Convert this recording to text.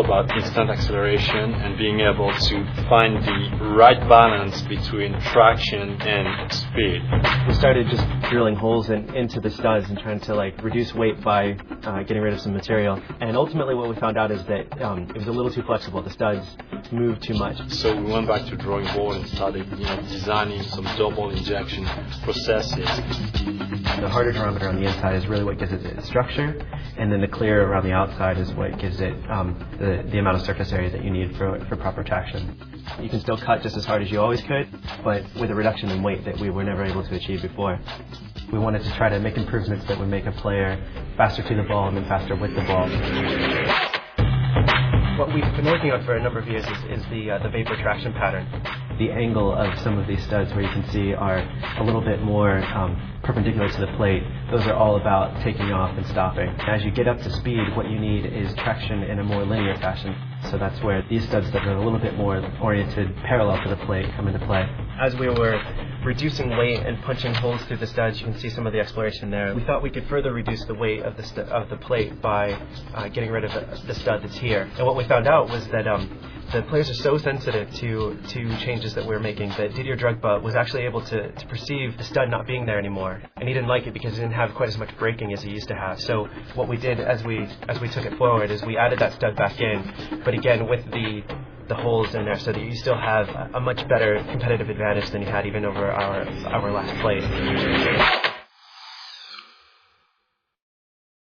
about instant acceleration and being able to find the right balance between traction and speed. We started just drilling holes into the studs and trying to reduce weight by getting rid of some material. And ultimately what we found out is that it was a little too flexible. The studs moved too much. So we went back to the drawing board and started designing some double injection processes. The harder geometry on the inside is really what gives it its structure, and then the clear around the outside is what gives it the amount of surface area that you need for proper traction. You can still cut just as hard as you always could, but with a reduction in weight that we were never able to achieve before. We wanted to try to make improvements that would make a player faster to the ball and then faster with the ball. What we've been working on for a number of years is the vapor traction pattern. The angle of some of these studs where you can see are a little bit more perpendicular to the plate. Those are all about taking off and stopping. As you get up to speed, what you need is traction in a more linear fashion. So that's where these studs that are a little bit more oriented parallel to the plate come into play. As we were reducing weight and punching holes through the studs, you can see some of the exploration there. We thought we could further reduce the weight of the plate by getting rid of the stud that's here. And what we found out was that the players are so sensitive to changes that we're making that Didier Drogba was actually able to perceive the stud not being there anymore. And he didn't like it because he didn't have quite as much braking as he used to have. So what we did as we took it forward is we added that stud back in, but again with the holes in there so that you still have a much better competitive advantage than you had even over our last plate.